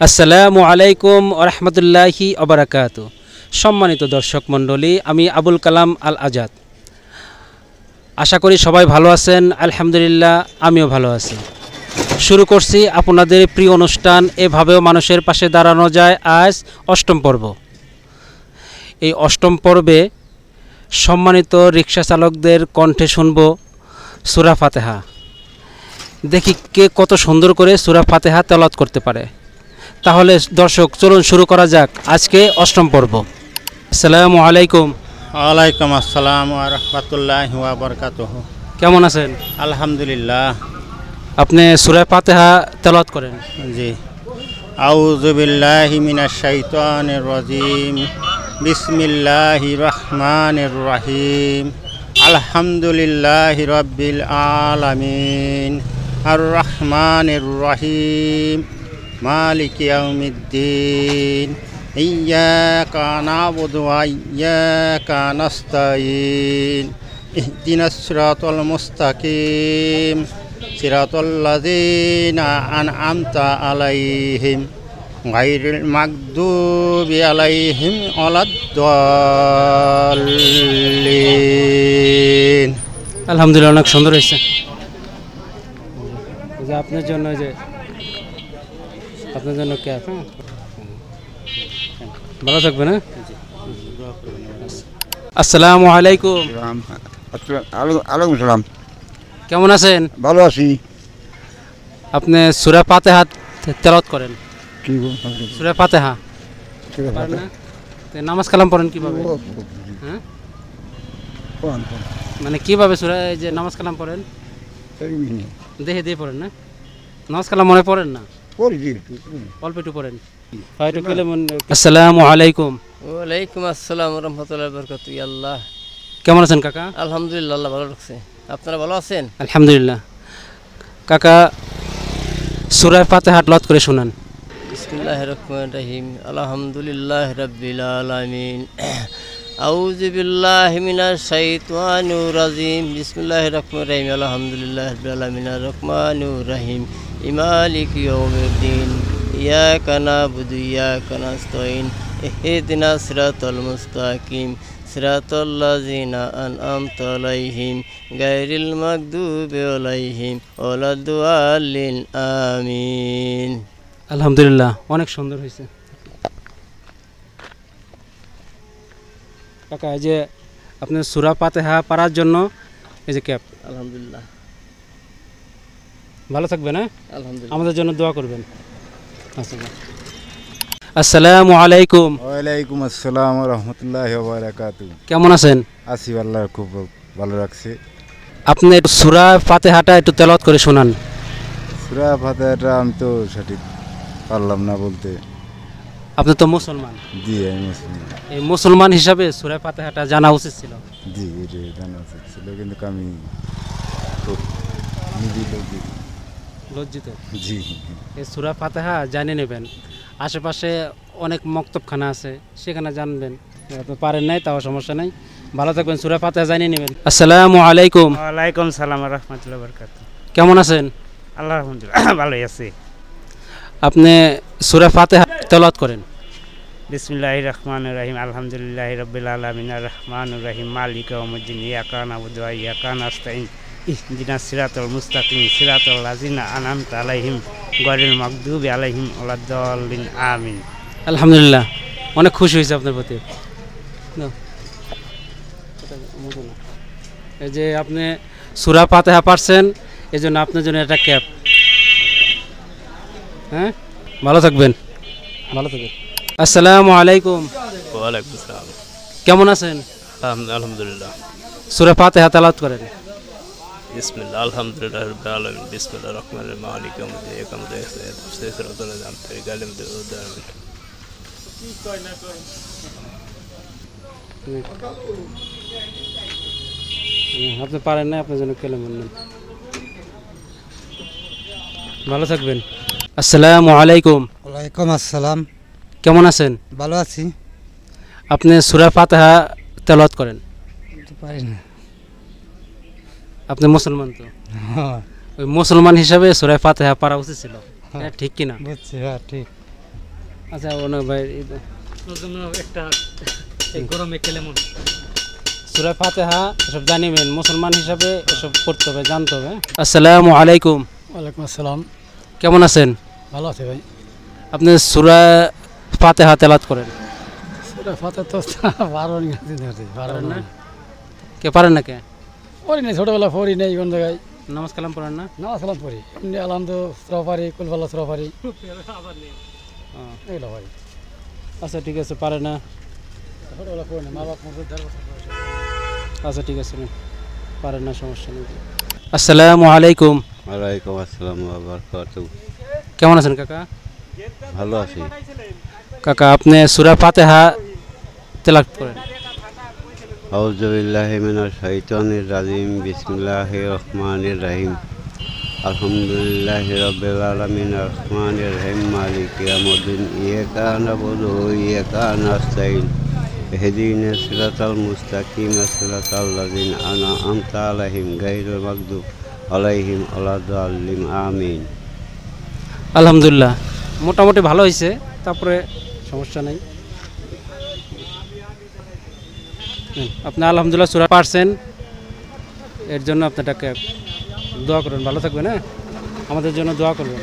আসসালামু আলাইকুম ওরহমতুল্লাহি ওবারাকাতু। সম্মানিত দর্শক মণ্ডলী, আমি আবুল কালাম আল আজাদ। আশা করি সবাই ভালো আছেন। আলহামদুলিল্লাহ, আমিও ভালো আছি। শুরু করছি আপনাদের প্রিয় অনুষ্ঠান এভাবেও মানুষের পাশে দাঁড়ানো যায়। আজ অষ্টম পর্ব। এই অষ্টম পর্বে সম্মানিত রিক্সা চালকদের কণ্ঠে শুনব সূরা ফাতিহা। দেখি কে কত সুন্দর করে সূরা ফাতিহা তেলাওয়াত করতে পারে। তাহলে দর্শক, চলুন শুরু করা যাক আজকে অষ্টম পর্ব। আসসালামু আলাইকুম। ওয়ালাইকুম আসসালাম ওয়া রাহমাতুল্লাহি ওয়া বারাকাতুহু। কেমন আছেন? আলহামদুলিল্লাহ। আপনি সূরা ফাতিহা তেলাওয়াত করেন। জি। আউযু বিল্লাহি মিনাশ শাইতানির রাজিম। বিসমিল্লাহির রহমানির রহিম। আলহামদুলিল্লাহি রাব্বিল আলামিন। আর রহমানির রহিম। মালিকি ইয়াউমিদ্দিন। ইয়্যাকা না'বুদু ওয়া ইয়্যাকা নাস্তাঈন। ইহদিনাস সিরাতাল মুস্তাকিম। সিরাতাল লাযীনা আন'আমতা আলাইহিম গায়রিল মাগদুবি আলাইহিম ওয়ালাদ-দাল্লিন। আলহামদুলিল্লাহ, অনেক সুন্দর হয়েছে। আপনার জন্য ক্যাপ। ভালো থাকবেন। হ্যাঁ, আসসালামু আলাইকুম। আলাইকুম সালাম। কেমন আছেন? ভালো আছি। আপনি সূরা ফাতিহা তেলাওয়াত করেন। কি সূরা ফাতিহা পারেন না? তো নামাজ কালাম পড়েন কিভাবে? হ্যাঁ, মানে কিভাবে সূরা এই যে নামাজ কালাম পড়েন? দেখে দিয়ে পড়েন না? নামাজ কালাম মনে পড়েন না? অল্প একটু পড়েন। আসসালামু আলাইকুম। ওয়ালাইকুম আসসালাম ওয়া রাহমাতুল্লাহি ওয়া বারাকাতুহু। আল্লাহ, কেমন আছেন কাকা? আলহামদুলিল্লাহ, আল্লাহ ভালো রাখছে। আপনারা ভালো আছেন? আলহামদুলিল্লাহ। কাকা, সূরা ফাতিহা তেলাওয়াত করে শোনান। বিসমিল্লাহির রহমানির রহিম। আলহামদুলিল্লাহি রাব্বিল আলামিন। আউযু বিল্লাহি মিনাশ শাইতানির রাজিম। বিসমিল্লাহির রহমানির রহিম। আলহামদুলিল্লাহি রাব্বিল আলামিন আর রহমানির রহিম মালিকি ইয়াউমিদ্দিন। ইয়্যাকা না'বুদু ওয়া ইয়্যাকা নাস্তাঈন। ইহদিনাস সিরাতাল মুস্তাকিম। সিরাতাল লাযীনা আন'আমতা আলাইহিম গায়রিল মাগদুবি আলাইহিম ওয়ালাদ-দাল্লিন। আমিন। আলহামদুলিল্লাহ, অনেক সুন্দর হয়েছে। কাকা, এই যে আপনি সূরা ফাতিহা পড়ার জন্য এই যে ক্যাপ। আলহামদুলিল্লাহ, ভালো থাকবেন। হ্যাঁ, আলহামদুলিল্লাহ। আমাদের জন্য দোয়া করবেন। আসসালামু আলাইকুম। ওয়ালাইকুম আসসালাম ওয়া রাহমাতুল্লাহি ওয়া বারাকাতুহু। কেমন আছেন? আছি, আল্লাহ খুব ভালো রাখছে। আপনি একটু সূরা ফাতিহাটা একটু তেলাওয়াত করে শোনান। সূরা ফাতিহাটা আমি তো সঠিক পারলাম না বলতে। আপনি তো মুসলমান। জি, আমি মুসলিম। এই মুসলমান হিসাবে সূরা ফাতিহাটা জানা উচিত ছিল। জি, এটা জানা উচিত ছিল, কিন্তু আমি খুব লজ্জিত। জি। এই সূরা ফাতিহা জানিয়ে নেবেন। আশেপাশে অনেক মক্তবখানা আছে, সেখানে জানবেন। আপনি পারেন নাই, তাও সমস্যা নাই। ভালো থাকবেন, সূরা ফাতিহা জানিয়ে নেবেন। আসসালামু আলাইকুম। ওয়ালাইকুম সালাম ওয়া রাহমাতুল্লাহি ওয়া বারাকাতুহু। কেমন আছেন? আল্লাহ আলহামদুলিল্লাহ ভালোই আছি। আপনি সূরা ফাতিহা তেলাওয়াত করেন। বিসমিল্লাহির রহমানির রহিম। আলহামদুলিল্লাহি রাব্বিল আলামিন আর রহমানির রহিম মালিকি ইয়াউমিদ্দিন। ইয়্যাকা না'বুদু ওয়া ইয়্যাকা নাস্তাঈন। ইহদিনাস সিরাতাল মুস্তাকিম। সিরাতাল লাযীনা আন'আমতা আলাইহিম গায়রিল মাগদুবি আলাইহিম ওয়ালাদ-দাল্লিন। আমিন। আলহামদুলিল্লাহ, অনেক খুশি হয়েছে আপনার প্রতি। এই যে আপনি সূরা ফাতিহা পারছেন, এই জন্য আপনার জন্য একটা ক্যাপ। হ্যাঁ, ভালো থাকবেন। ভালো থাকবেন। আসসালামু আলাইকুম। ওয়ালাইকুম আসসালাম। কেমন আছেন? আলহামদুলিল্লাহ। সূরা ফাতিহা তেলাওয়াত করেন। বিসমিল্লাহ আলহামদুলিল্লাহি রাব্বিল আলামিন। বিসমিল্লাহির রহমানির রহিম। মালিকি ইয়াউমিদ্দিন। ইয়্যাকা না'বুদু ওয়া ইয়্যাকা নাস্তাঈন। সিরাতাল লাযীনা আন'আমতা আলাইহিম গায়রিল মাগদুবি আলাইহিম। আপনি পারেন না, আপনার জন্য কেলে বললেন। ভালো থাকবেন। আসসালামু আলাইকুম। ওয়ালাইকুম আসসালাম। কেমন আছেন? ভালো আছি। আপনি সূরা ফাতিহা তেলাওয়াত করেন। পারি না। আপনি মুসলমান তো? ওই মুসলমান হিসাবে সূরা ফাতিহা পড়া উচিত ছিল, ঠিক কিনা? বুঝছি, হ্যাঁ ঠিক। আচ্ছা ওনা ভাই একটা এই গরমে খেলে মন সূরা ফাতিহা এসব জানিবেন, মুসলমান হিসাবে এসব করতে হবে, জানতে হবে। আসসালামু আলাইকুম। ওয়ালাইকুম আসসালাম। কেমন আছেন? ভালো আছে ভাই। আপনি সূরা ফাতিহা তেলাওয়াত করেন? সূরা ফাতিহা তো পারো না। কে পারেন না কে? পড়ি নাই, ছোটবেলা পড়ি নাই কোন জায়গায়। নামাজ কালাম পড়েন না? নামাজ কালাম পড়ি, এমনি আলহামদু সূরা পারি, কুলফাল্লাহ সূরা পারি, এগুলো পারি। আচ্ছা ঠিক আছে, পারে না। ছোটবেলা পড়ি না, মা বাপ মসজিদ ধর্ম। আচ্ছা ঠিক আছে, পারেন না, সমস্যা নেই। আসসালামু আলাইকুম। ওয়ালাইকুম আসসালাম বারাকাতুহু। কেমন আছেন কাকা? ভালো আছি। কাকা আপনি সূরা ফাতিহা তেলাওয়াত করেন? আউযু বিল্লাহি মিনাশ শাইতানির রাজিম। বিসমিল্লাহির রহমানির রহিম। আলহামদুলিল্লাহি রাব্বিল আলামিন আর রহমানির রহিম মালিকি ইয়াউমিদ্দিন ইয়্যাকা না'বুদু ওয়া ইয়্যাকা নাস্তাইন ইহদিনাস সিরাতাল মুস্তাকিম সিরাতাল লাযিনা আন'আমতা আলাইহিম গায়রিল মাগদুবি আলাইহিম ওয়ালাদ-দাল্লিন আমিন। আলহামদুলিল্লাহ, মোটামুটি ভালো হয়েছে, তারপরে সমস্যা নেই। আপনি আলহামদুলিল্লাহ সূরা পারছেন, এর জন্য আপনাটাকে দোয়া করবেন, ভালো থাকবেন। হ্যাঁ, আমাদের জন্য দোয়া করবেন।